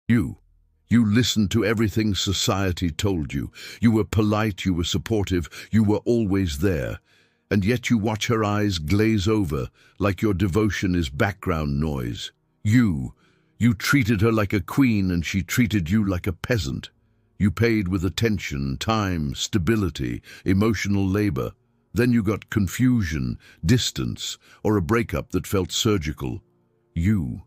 You. You listened to everything society told you. You were polite, you were supportive, you were always there. And yet you watch her eyes glaze over like your devotion is background noise. You treated her like a queen and she treated you like a peasant. You paid with attention, time, stability, emotional labor. Then you got confusion, distance, or a breakup that felt surgical. You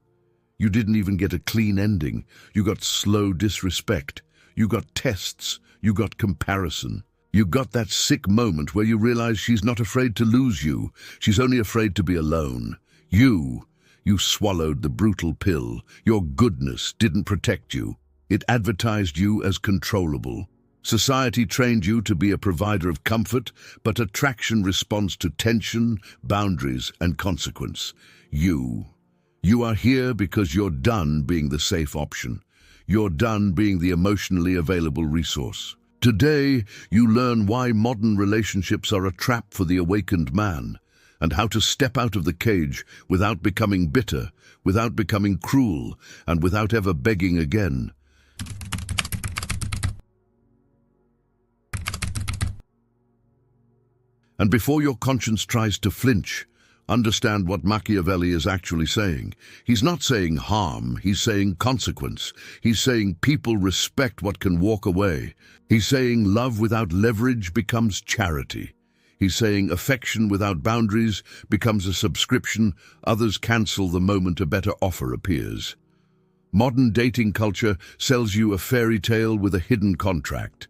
didn't even get a clean ending. You got slow disrespect. You got tests. You got comparison. You got that sick moment where you realize she's not afraid to lose you. She's only afraid to be alone. You swallowed the brutal pill. Your goodness didn't protect you. It advertised you as controllable. Society trained you to be a provider of comfort, but attraction responds to tension, boundaries, and consequence. You are here because you're done being the safe option. You're done being the emotionally available resource. Today, you learn why modern relationships are a trap for the awakened man, and how to step out of the cage without becoming bitter, without becoming cruel, and without ever begging again. And before your conscience tries to flinch, understand what Machiavelli is actually saying. He's not saying harm, he's saying consequence. He's saying people respect what can walk away. He's saying love without leverage becomes charity. He's saying affection without boundaries becomes a subscription others cancel the moment a better offer appears. Modern dating culture sells you a fairy tale with a hidden contract.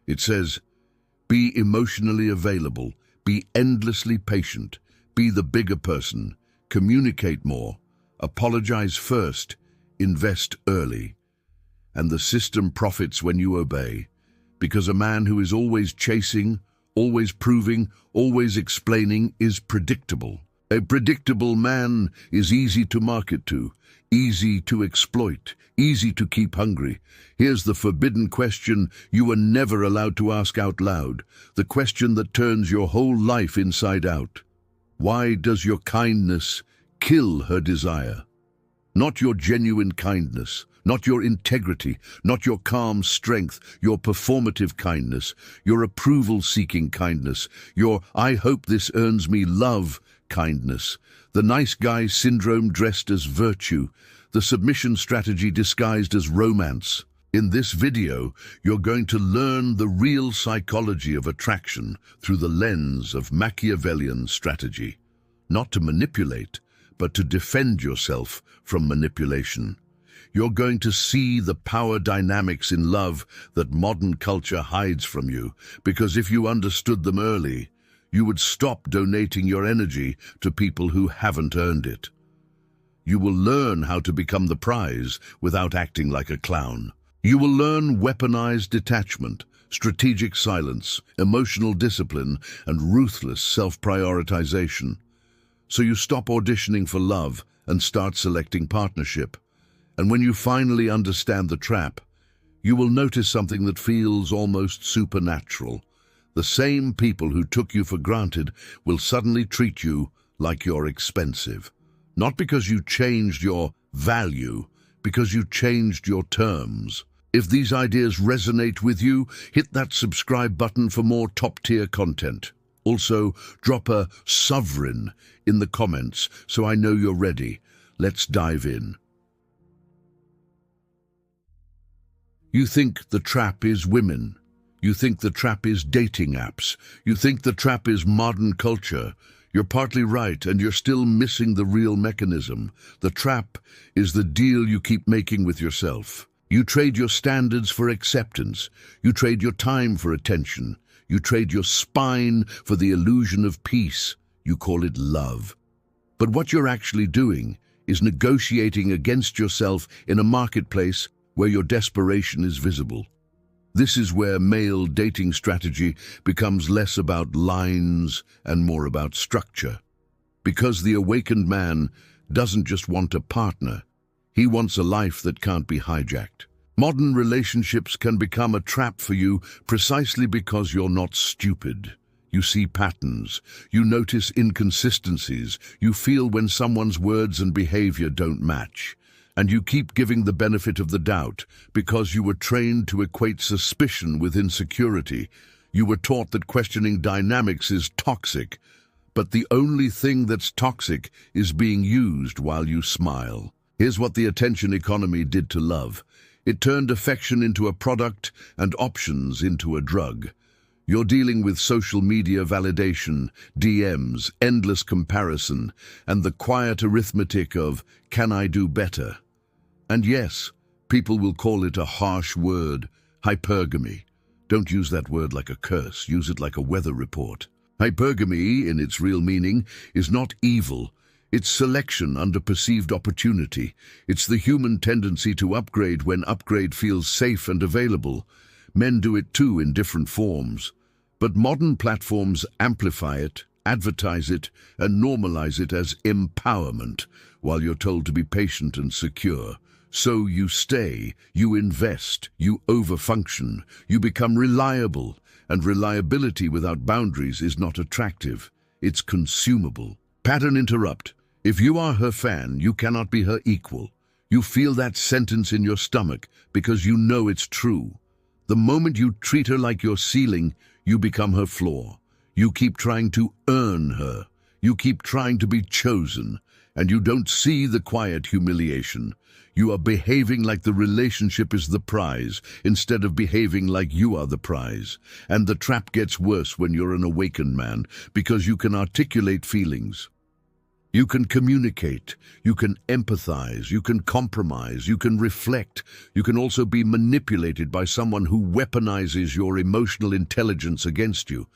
It says, be emotionally available, be endlessly patient, be the bigger person, communicate more, apologize first, invest early. And the system profits when you obey, because a man who is always chasing, always proving, always explaining is predictable. A predictable man is easy to market to, easy to exploit, easy to keep hungry. Here's the forbidden question you were never allowed to ask out loud, the question that turns your whole life inside out. Why does your kindness kill her desire? Not your genuine kindness, not your integrity, not your calm strength, your performative kindness, your approval-seeking kindness, your "I hope this earns me love" kindness, the nice guy syndrome dressed as virtue, the submission strategy disguised as romance. In this video, you're going to learn the real psychology of attraction through the lens of Machiavellian strategy. Not to manipulate, but to defend yourself from manipulation. You're going to see the power dynamics in love that modern culture hides from you, because if you understood them early, you would stop donating your energy to people who haven't earned it. You will learn how to become the prize without acting like a clown. You will learn weaponized detachment, strategic silence, emotional discipline, and ruthless self-prioritization. So you stop auditioning for love and start selecting partnership. And when you finally understand the trap, you will notice something that feels almost supernatural. The same people who took you for granted will suddenly treat you like you're expensive. Not because you changed your value, because you changed your terms. If these ideas resonate with you, hit that subscribe button for more top-tier content. Also, drop a sovereign in the comments so I know you're ready. Let's dive in. You think the trap is women. You think the trap is dating apps. You think the trap is modern culture. You're partly right, and you're still missing the real mechanism. The trap is the deal you keep making with yourself. You trade your standards for acceptance. You trade your time for attention. You trade your spine for the illusion of peace. You call it love. But what you're actually doing is negotiating against yourself in a marketplace where your desperation is visible. This is where male dating strategy becomes less about lines and more about structure. Because the awakened man doesn't just want a partner, he wants a life that can't be hijacked. Modern relationships can become a trap for you precisely because you're not stupid. You see patterns, you notice inconsistencies, you feel when someone's words and behavior don't match. And you keep giving the benefit of the doubt because you were trained to equate suspicion with insecurity. You were taught that questioning dynamics is toxic, but the only thing that's toxic is being used while you smile. Here's what the attention economy did to love. It turned affection into a product and options into a drug. You're dealing with social media validation, DMs, endless comparison, and the quiet arithmetic of, can I do better? And yes, people will call it a harsh word, hypergamy. Don't use that word like a curse, use it like a weather report. Hypergamy, in its real meaning, is not evil. It's selection under perceived opportunity. It's the human tendency to upgrade when upgrade feels safe and available. Men do it too in different forms. But modern platforms amplify it, advertise it, and normalize it as empowerment, while you're told to be patient and secure. So you stay, you invest, you overfunction, you become reliable, and reliability without boundaries is not attractive. It's consumable. Pattern interrupt. If you are her fan, you cannot be her equal. You feel that sentence in your stomach because you know it's true. The moment you treat her like your ceiling, you become her floor. You keep trying to earn her. You keep trying to be chosen, and you don't see the quiet humiliation. You are behaving like the relationship is the prize, instead of behaving like you are the prize. And the trap gets worse when you're an awakened man, because you can articulate feelings. You can communicate, you can empathize, you can compromise, you can reflect. You can also be manipulated by someone who weaponizes your emotional intelligence against you.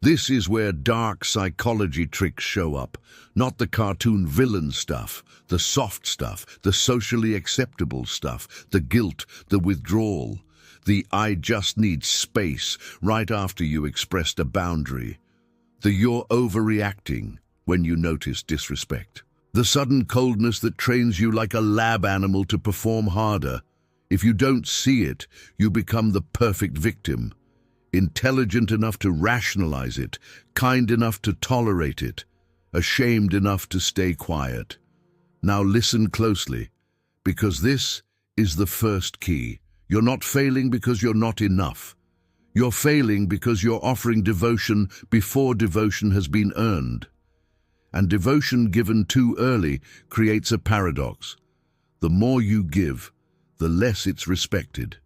This is where dark psychology tricks show up, not the cartoon villain stuff, the soft stuff, the socially acceptable stuff, the guilt, the withdrawal, the I just need space right after you expressed a boundary, the you're overreacting when you notice disrespect, the sudden coldness that trains you like a lab animal to perform harder. If you don't see it, you become the perfect victim. Intelligent enough to rationalize it, kind enough to tolerate it, ashamed enough to stay quiet. Now listen closely, because this is the first key. You're not failing because you're not enough. You're failing because you're offering devotion before devotion has been earned. And devotion given too early creates a paradox. The more you give, the less it's respected.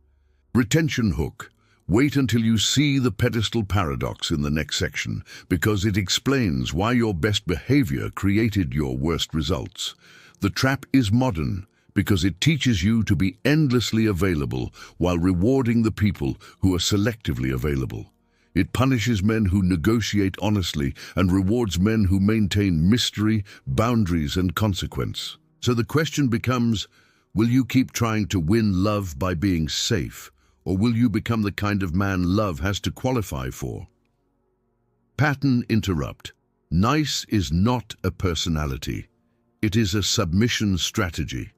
Retention hook. Wait until you see the pedestal paradox in the next section, because it explains why your best behavior created your worst results. The trap is modern, because it teaches you to be endlessly available while rewarding the people who are selectively available. It punishes men who negotiate honestly and rewards men who maintain mystery, boundaries, and consequence. So the question becomes, will you keep trying to win love by being safe, or will you become the kind of man love has to qualify for? Pattern interrupt. Nice is not a personality. It is a submission strategy.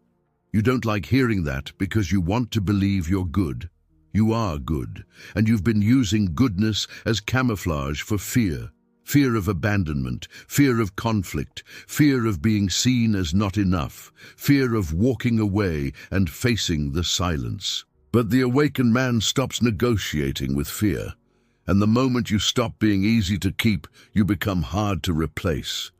You don't like hearing that because you want to believe you're good. You are good, and you've been using goodness as camouflage for fear. Fear of abandonment, fear of conflict, fear of being seen as not enough, fear of walking away and facing the silence. But the awakened man stops negotiating with fear, and the moment you stop being easy to keep, you become hard to replace.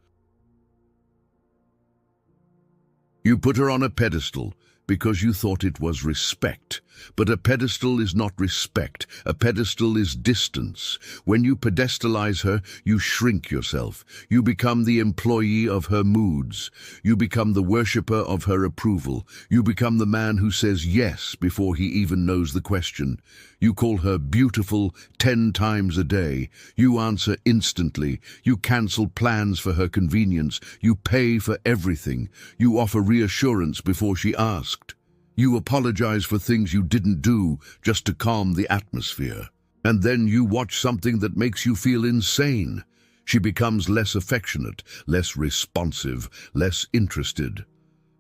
You put her on a pedestal because you thought it was respect. But a pedestal is not respect. A pedestal is distance. When you pedestalize her, you shrink yourself. You become the employee of her moods. You become the worshipper of her approval. You become the man who says yes before he even knows the question. You call her beautiful 10 times a day. You answer instantly. You cancel plans for her convenience. You pay for everything. You offer reassurance before she asked. You apologize for things you didn't do just to calm the atmosphere. And then you watch something that makes you feel insane. She becomes less affectionate, less responsive, less interested.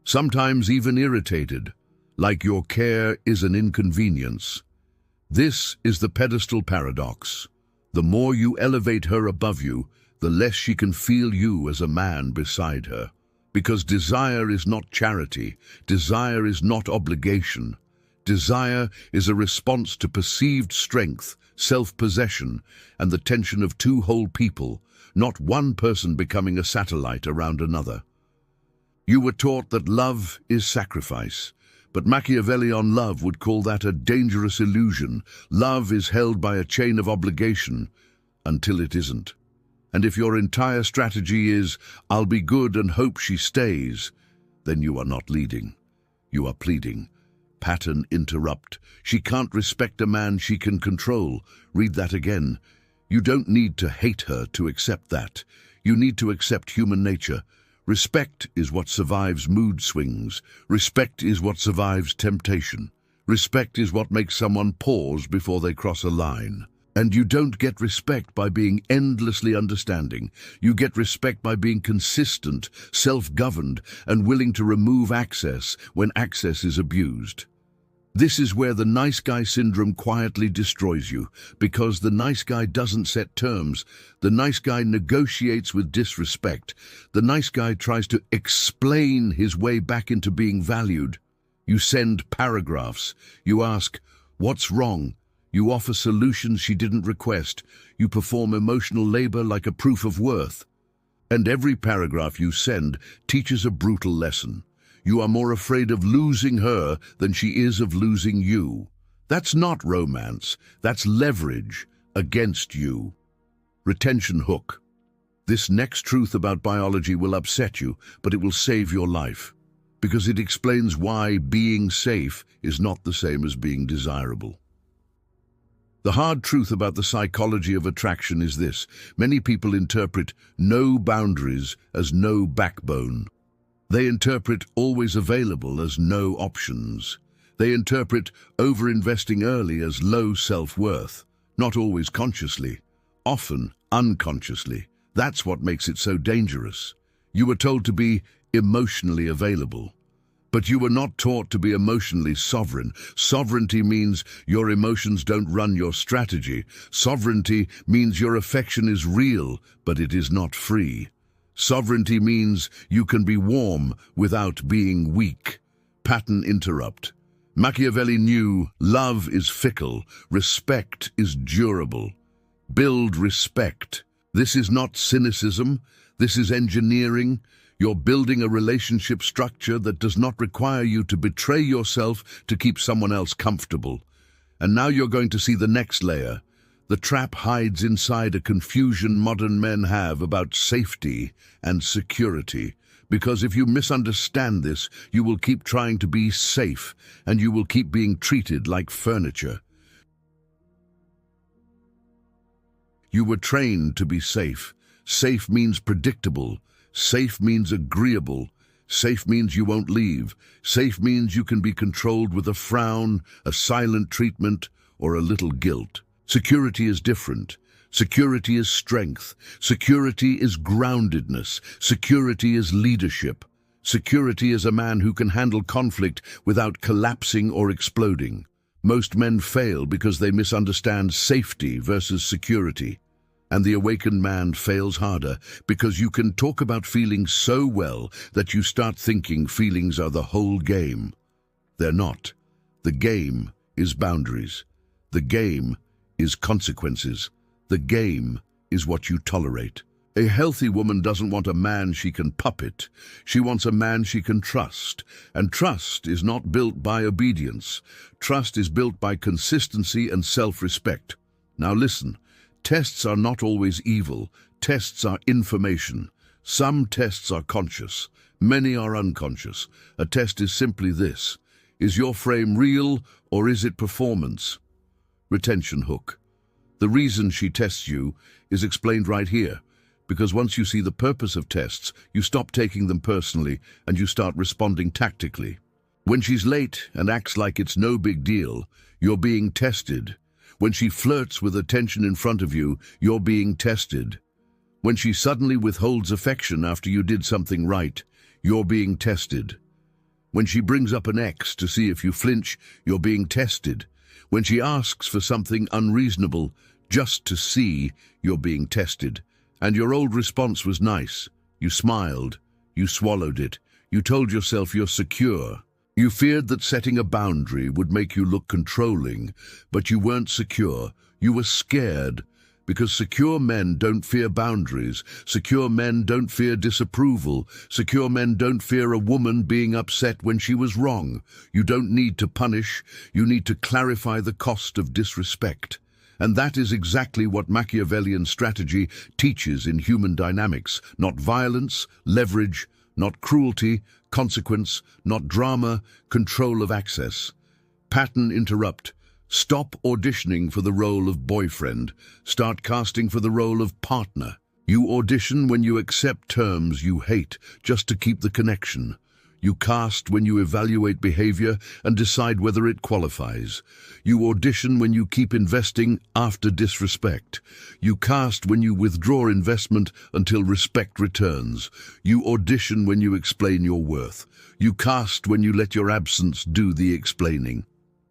Sometimes even irritated, like your care is an inconvenience. This is the pedestal paradox. The more you elevate her above you, the less she can feel you as a man beside her. Because desire is not charity, desire is not obligation. Desire is a response to perceived strength, self-possession, and the tension of two whole people, not one person becoming a satellite around another. You were taught that love is sacrifice, but Machiavellian love would call that a dangerous illusion. Love is held by a chain of obligation until it isn't. And if your entire strategy is, "I'll be good and hope she stays," then you are not leading. You are pleading. Pattern interrupt. She can't respect a man she can control. Read that again. You don't need to hate her to accept that. You need to accept human nature. Respect is what survives mood swings. Respect is what survives temptation. Respect is what makes someone pause before they cross a line. And you don't get respect by being endlessly understanding. You get respect by being consistent, self-governed, and willing to remove access when access is abused. This is where the nice guy syndrome quietly destroys you, because the nice guy doesn't set terms. The nice guy negotiates with disrespect. The nice guy tries to explain his way back into being valued. You send paragraphs. You ask, "What's wrong?" You offer solutions she didn't request. You perform emotional labor like a proof of worth. And every paragraph you send teaches a brutal lesson. You are more afraid of losing her than she is of losing you. That's not romance. That's leverage against you. Retention hook. This next truth about biology will upset you, but it will save your life, because it explains why being safe is not the same as being desirable. The hard truth about the psychology of attraction is this: many people interpret no boundaries as no backbone. They interpret always available as no options. They interpret over-investing early as low self-worth, not always consciously, often unconsciously. That's what makes it so dangerous. You were told to be emotionally available, but you were not taught to be emotionally sovereign. Sovereignty means your emotions don't run your strategy. Sovereignty means your affection is real, but it is not free. Sovereignty means you can be warm without being weak. Pattern interrupt. Machiavelli knew love is fickle, respect is durable. Build respect. This is not cynicism, this is engineering. You're building a relationship structure that does not require you to betray yourself to keep someone else comfortable. And now you're going to see the next layer. The trap hides inside a confusion modern men have about safety and security. Because if you misunderstand this, you will keep trying to be safe, and you will keep being treated like furniture. You were trained to be safe. Safe means predictable. Safe means agreeable. Safe means you won't leave. Safe means you can be controlled with a frown, a silent treatment, or a little guilt. Security is different. Security is strength. Security is groundedness. Security is leadership. Security is a man who can handle conflict without collapsing or exploding. Most men fail because they misunderstand safety versus security. And the awakened man fails harder because you can talk about feelings so well that you start thinking feelings are the whole game. They're not. The game is boundaries. The game is consequences. The game is what you tolerate. A healthy woman doesn't want a man she can puppet. She wants a man she can trust. And trust is not built by obedience. Trust is built by consistency and self-respect. Now listen. Tests are not always evil. Tests are information. Some tests are conscious. Many are unconscious. A test is simply this: is your frame real or is it performance? Retention hook. The reason she tests you is explained right here, because once you see the purpose of tests, you stop taking them personally and you start responding tactically. When she's late and acts like it's no big deal, you're being tested. When she flirts with attention in front of you, you're being tested. When she suddenly withholds affection after you did something right, you're being tested. When she brings up an ex to see if you flinch, you're being tested. When she asks for something unreasonable just to see, you're being tested. And your old response was nice. You smiled. You swallowed it. You told yourself you're secure. You feared that setting a boundary would make you look controlling, but you weren't secure. You were scared. Because secure men don't fear boundaries. Secure men don't fear disapproval. Secure men don't fear a woman being upset when she was wrong. You don't need to punish. You need to clarify the cost of disrespect. And that is exactly what Machiavellian strategy teaches in human dynamics. Not violence, leverage, not cruelty, consequence, not drama, control of access. Pattern interrupt. Stop auditioning for the role of boyfriend. Start casting for the role of partner. You audition when you accept terms you hate just to keep the connection. You cast when you evaluate behavior and decide whether it qualifies. You audition when you keep investing after disrespect. You cast when you withdraw investment until respect returns. You audition when you explain your worth. You cast when you let your absence do the explaining.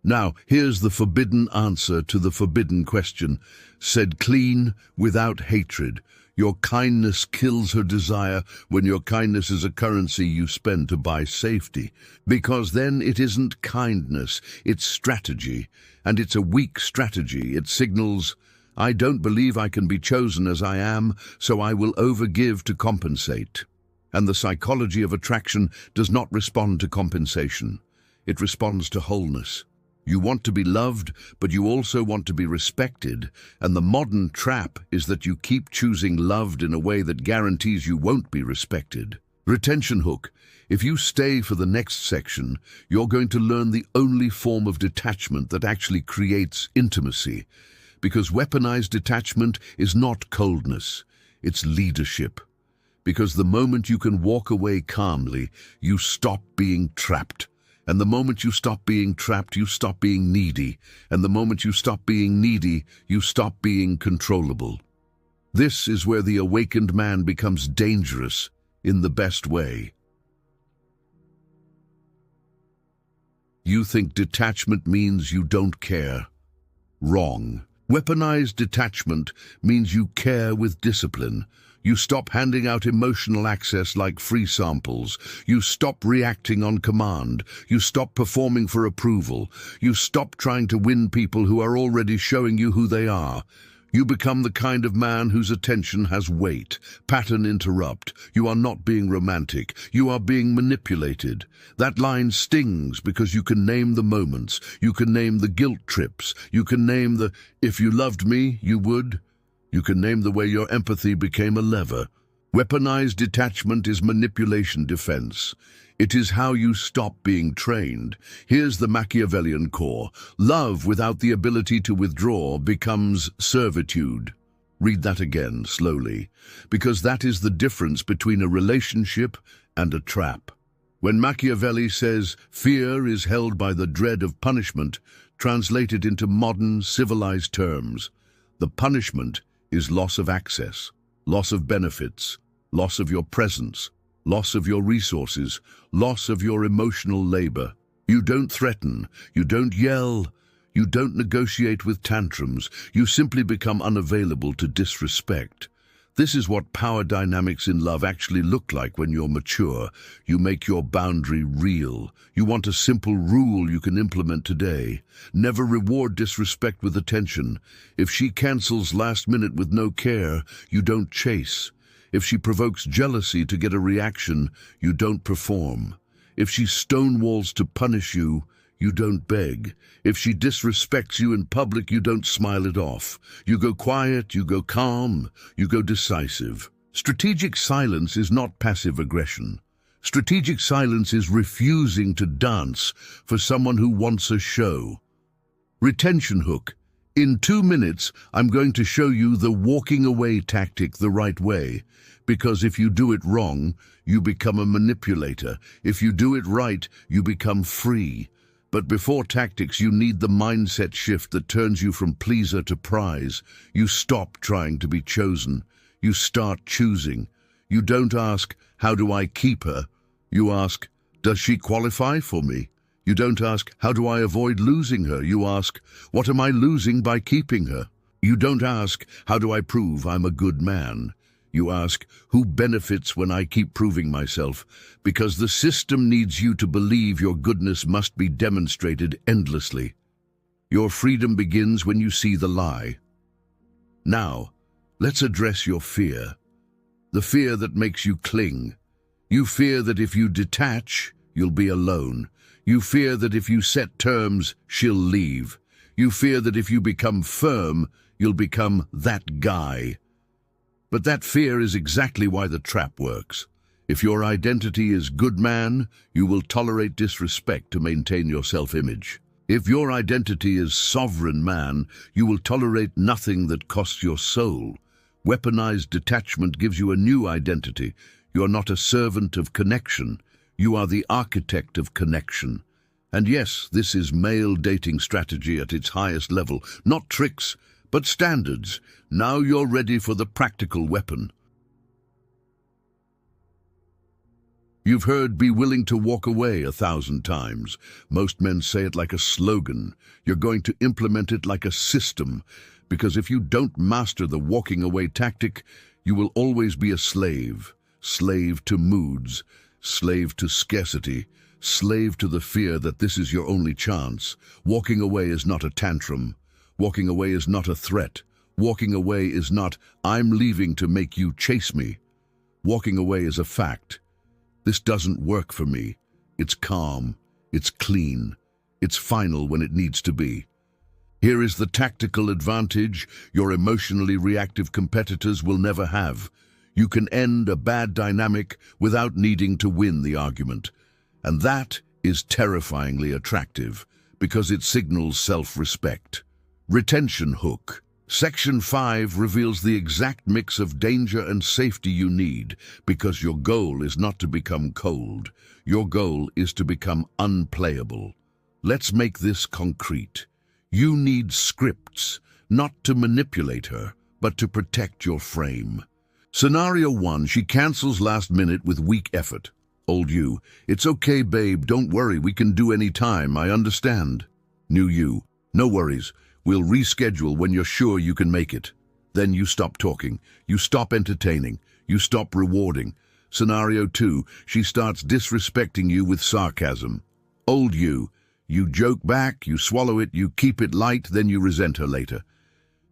Now, here's the forbidden answer to the forbidden question. Said clean, without hatred. Your kindness kills her desire when your kindness is a currency you spend to buy safety. Because then it isn't kindness, it's strategy. And it's a weak strategy. It signals, I don't believe I can be chosen as I am, so I will overgive to compensate. And the psychology of attraction does not respond to compensation. It responds to wholeness. You want to be loved, but you also want to be respected, and the modern trap is that you keep choosing loved in a way that guarantees you won't be respected. Retention hook. If you stay for the next section, you're going to learn the only form of detachment that actually creates intimacy, because weaponized detachment is not coldness, it's leadership. Because the moment you can walk away calmly, you stop being trapped. And the moment you stop being trapped, you stop being needy. And the moment you stop being needy, you stop being controllable. This is where the awakened man becomes dangerous in the best way. You think detachment means you don't care. Wrong. Weaponized detachment means you care with discipline. You stop handing out emotional access like free samples. You stop reacting on command. You stop performing for approval. You stop trying to win people who are already showing you who they are. You become the kind of man whose attention has weight. Pattern interrupt. You are not being romantic. You are being manipulated. That line stings because you can name the moments. You can name the guilt trips. You can name the, if you loved me, you would. You can name the way your empathy became a lever. Weaponized detachment is manipulation defense. It is how you stop being trained. Here's the Machiavellian core. Love without the ability to withdraw becomes servitude. Read that again, slowly, because that is the difference between a relationship and a trap. When Machiavelli says fear is held by the dread of punishment, translated into modern, civilized terms, the punishment is loss of access, loss of benefits, loss of your presence, loss of your resources, loss of your emotional labor. You don't threaten, you don't yell, you don't negotiate with tantrums, you simply become unavailable to disrespect. This is what power dynamics in love actually look like when you're mature. You make your boundary real. You want a simple rule you can implement today. Never reward disrespect with attention. If she cancels last minute with no care, you don't chase. If she provokes jealousy to get a reaction, you don't perform. If she stonewalls to punish you, you don't beg. If she disrespects you in public, you don't smile it off. You go quiet, you go calm, you go decisive. Strategic silence is not passive aggression. Strategic silence is refusing to dance for someone who wants a show. Retention hook. In 2 minutes, I'm going to show you the walking away tactic the right way. Because if you do it wrong, you become a manipulator. If you do it right, you become free. But before tactics, you need the mindset shift that turns you from pleaser to prize. You stop trying to be chosen. You start choosing. You don't ask, how do I keep her? You ask, does she qualify for me? You don't ask, how do I avoid losing her? You ask, what am I losing by keeping her? You don't ask, how do I prove I'm a good man? You ask, who benefits when I keep proving myself? Because the system needs you to believe your goodness must be demonstrated endlessly. Your freedom begins when you see the lie. Now, let's address your fear. The fear that makes you cling. You fear that if you detach, you'll be alone. You fear that if you set terms, she'll leave. You fear that if you become firm, you'll become that guy. But that fear is exactly why the trap works. If your identity is good man, you will tolerate disrespect to maintain your self-image. If your identity is sovereign man, you will tolerate nothing that costs your soul. Weaponized detachment gives you a new identity. You are not a servant of connection. You are the architect of connection. And yes, this is male dating strategy at its highest level. Not tricks, but standards. Now you're ready for the practical weapon. You've heard "be willing to walk away" 1,000 times. Most men say it like a slogan. You're going to implement it like a system, because if you don't master the walking away tactic, you will always be a slave. Slave to moods, slave to scarcity, slave to the fear that this is your only chance. Walking away is not a tantrum. Walking away is not a threat. Walking away is not, "I'm leaving to make you chase me." Walking away is a fact. This doesn't work for me. It's calm, it's clean, it's final when it needs to be. Here is the tactical advantage your emotionally reactive competitors will never have. You can end a bad dynamic without needing to win the argument. And that is terrifyingly attractive because it signals self-respect. Retention hook. Section 5 reveals the exact mix of danger and safety you need, because your goal is not to become cold. Your goal is to become unplayable. Let's make this concrete. You need scripts, not to manipulate her, but to protect your frame. Scenario 1, she cancels last minute with weak effort. Old you, "It's okay, babe, don't worry, we can do any time, I understand." New you, "No worries. We'll reschedule when you're sure you can make it." Then you stop talking, you stop entertaining, you stop rewarding. Scenario 2, she starts disrespecting you with sarcasm. Old you joke back, you swallow it, you keep it light, then you resent her later.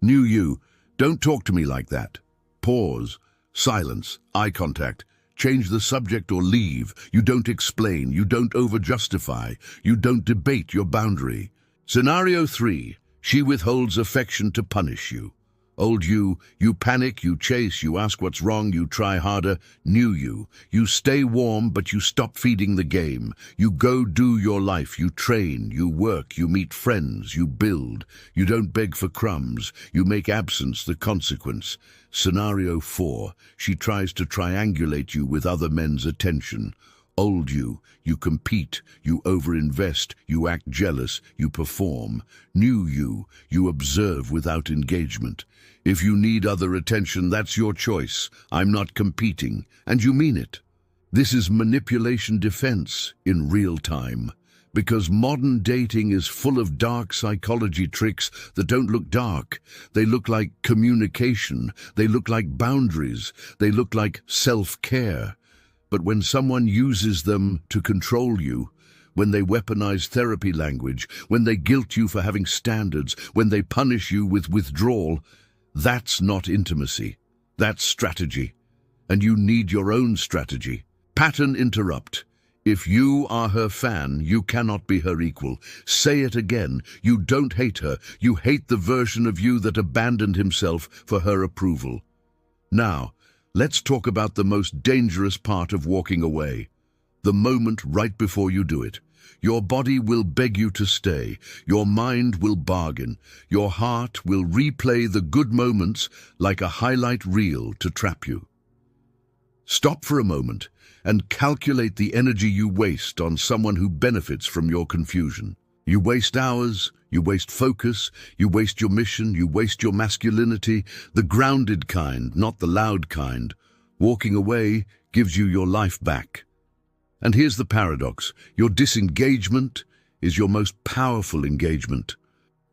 New you, "Don't talk to me like that." Pause, silence, eye contact. Change the subject or leave. You don't explain, you don't over-justify, you don't debate your boundary. Scenario 3. She withholds affection to punish you. Old you panic, you chase, you ask what's wrong, you try harder. New you stay warm, but you stop feeding the game. You go do your life, you train, you work, you meet friends, you build. You don't beg for crumbs, you make absence the consequence. Scenario 4. She tries to triangulate you with other men's attention. Old you compete, you overinvest, you act jealous, you perform. New you observe without engagement. If you need other attention, that's your choice. I'm not competing, and you mean it. This is manipulation defense in real time, because modern dating is full of dark psychology tricks that don't look dark. They look like communication, they look like boundaries, they look like self-care. But when someone uses them to control you, when they weaponize therapy language, when they guilt you for having standards, when they punish you with withdrawal, that's not intimacy. That's strategy. And you need your own strategy. Pattern interrupt. If you are her fan, you cannot be her equal. Say it again. You don't hate her. You hate the version of you that abandoned himself for her approval. Now, let's talk about the most dangerous part of walking away. The moment right before you do it. Your body will beg you to stay. Your mind will bargain. Your heart will replay the good moments like a highlight reel to trap you. Stop for a moment and calculate the energy you waste on someone who benefits from your confusion. You waste hours, you waste focus, you waste your mission, you waste your masculinity, the grounded kind, not the loud kind. Walking away gives you your life back. And here's the paradox. Your disengagement is your most powerful engagement.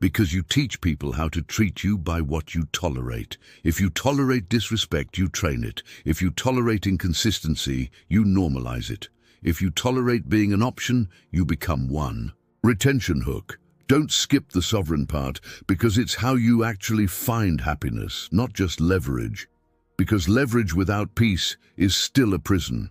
Because you teach people how to treat you by what you tolerate. If you tolerate disrespect, you train it. If you tolerate inconsistency, you normalize it. If you tolerate being an option, you become one. Retention hook. Don't skip the sovereign part, because it's how you actually find happiness, not just leverage. Because leverage without peace is still a prison.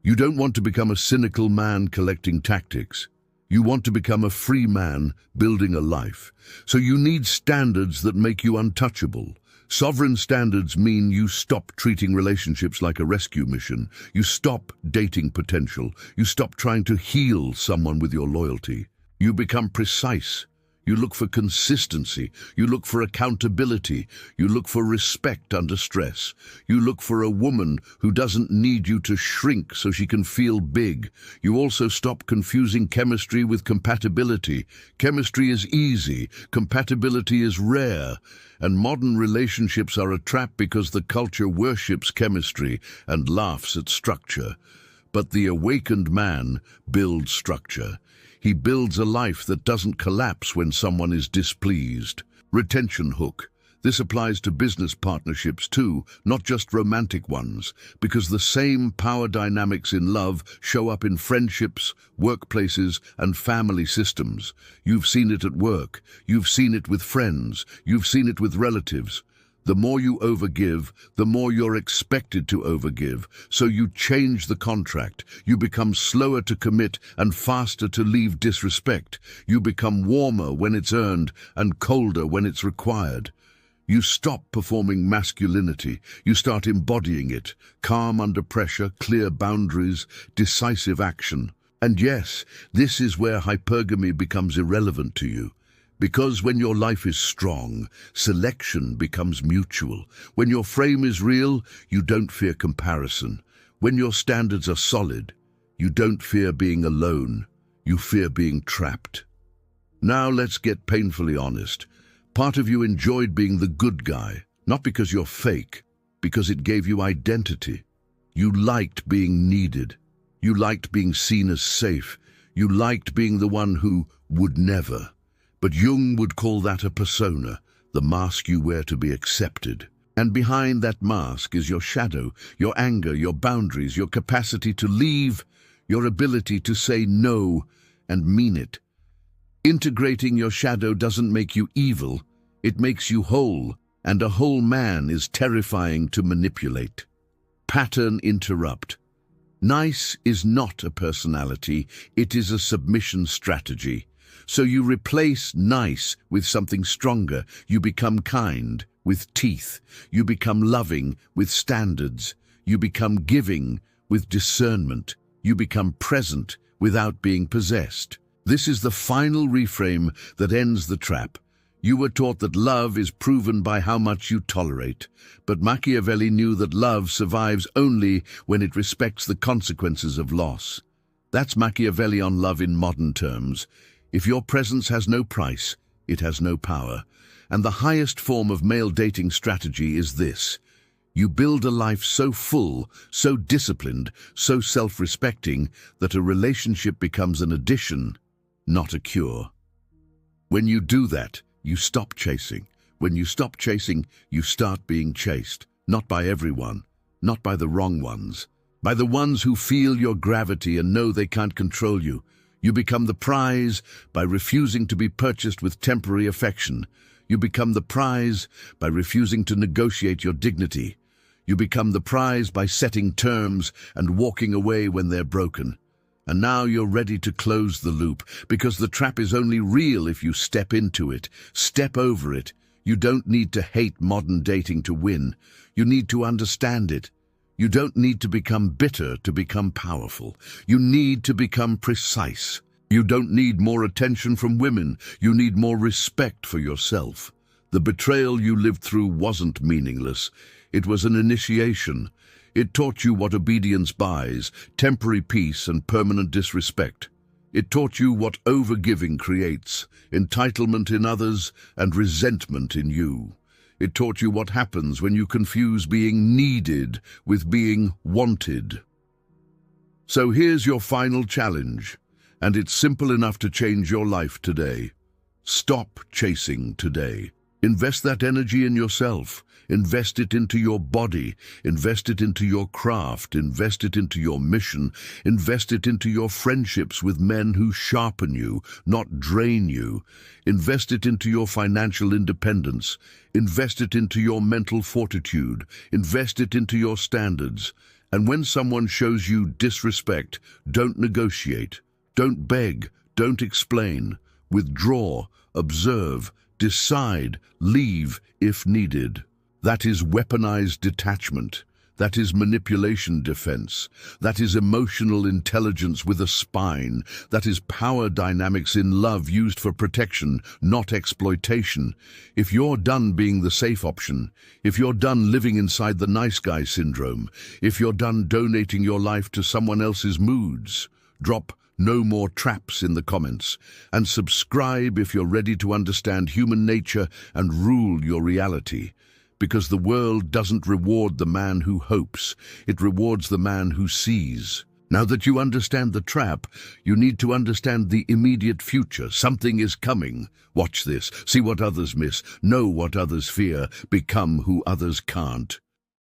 You don't want to become a cynical man collecting tactics. You want to become a free man building a life. So you need standards that make you untouchable. Sovereign standards mean you stop treating relationships like a rescue mission. You stop dating potential. You stop trying to heal someone with your loyalty. You become precise. You look for consistency. You look for accountability. You look for respect under stress. You look for a woman who doesn't need you to shrink so she can feel big. You also stop confusing chemistry with compatibility. Chemistry is easy. Compatibility is rare. And modern relationships are a trap because the culture worships chemistry and laughs at structure. But the awakened man builds structure. He builds a life that doesn't collapse when someone is displeased. Retention hook. This applies to business partnerships too, not just romantic ones, because the same power dynamics in love show up in friendships, workplaces, and family systems. You've seen it at work. You've seen it with friends. You've seen it with relatives. The more you overgive, the more you're expected to overgive. So you change the contract. You become slower to commit and faster to leave disrespect. You become warmer when it's earned and colder when it's required. You stop performing masculinity. You start embodying it. Calm under pressure, clear boundaries, decisive action. And yes, this is where hypergamy becomes irrelevant to you. Because when your life is strong, selection becomes mutual. When your frame is real, you don't fear comparison. When your standards are solid, you don't fear being alone. You fear being trapped. Now let's get painfully honest. Part of you enjoyed being the good guy, not because you're fake, because it gave you identity. You liked being needed. You liked being seen as safe. You liked being the one who would never. But Jung would call that a persona, the mask you wear to be accepted. And behind that mask is your shadow, your anger, your boundaries, your capacity to leave, your ability to say no and mean it. Integrating your shadow doesn't make you evil, it makes you whole, and a whole man is terrifying to manipulate. Pattern interrupt. Nice is not a personality, it is a submission strategy. So you replace nice with something stronger. You become kind with teeth. You become loving with standards. You become giving with discernment. You become present without being possessed. This is the final reframe that ends the trap. You were taught that love is proven by how much you tolerate. But Machiavelli knew that love survives only when it respects the consequences of loss. That's Machiavellian love in modern terms. If your presence has no price, it has no power. And the highest form of male dating strategy is this. You build a life so full, so disciplined, so self-respecting that a relationship becomes an addition, not a cure. When you do that, you stop chasing. When you stop chasing, you start being chased. Not by everyone, not by the wrong ones. By the ones who feel your gravity and know they can't control you. You become the prize by refusing to be purchased with temporary affection. You become the prize by refusing to negotiate your dignity. You become the prize by setting terms and walking away when they're broken. And now you're ready to close the loop, because the trap is only real if you step into it, step over it. You don't need to hate modern dating to win. You need to understand it. You don't need to become bitter to become powerful. You need to become precise. You don't need more attention from women. You need more respect for yourself. The betrayal you lived through wasn't meaningless. It was an initiation. It taught you what obedience buys, temporary peace and permanent disrespect. It taught you what overgiving creates, entitlement in others and resentment in you. It taught you what happens when you confuse being needed with being wanted. So here's your final challenge. And it's simple enough to change your life today. Stop chasing today. Invest that energy in yourself. Invest it into your body. Invest it into your craft. Invest it into your mission. Invest it into your friendships with men who sharpen you, not drain you. Invest it into your financial independence. Invest it into your mental fortitude. Invest it into your standards. And when someone shows you disrespect, don't negotiate. Don't beg. Don't explain. Withdraw. Observe. Decide. Leave if needed. That is weaponized detachment. That is manipulation defense. That is emotional intelligence with a spine. That is power dynamics in love used for protection, not exploitation. If you're done being the safe option, if you're done living inside the nice guy syndrome, if you're done donating your life to someone else's moods, drop "no more traps" in the comments, and subscribe if you're ready to understand human nature and rule your reality. Because the world doesn't reward the man who hopes, it rewards the man who sees. Now that you understand the trap, you need to understand the immediate future. Something is coming. Watch this. See what others miss. Know what others fear. Become who others can't.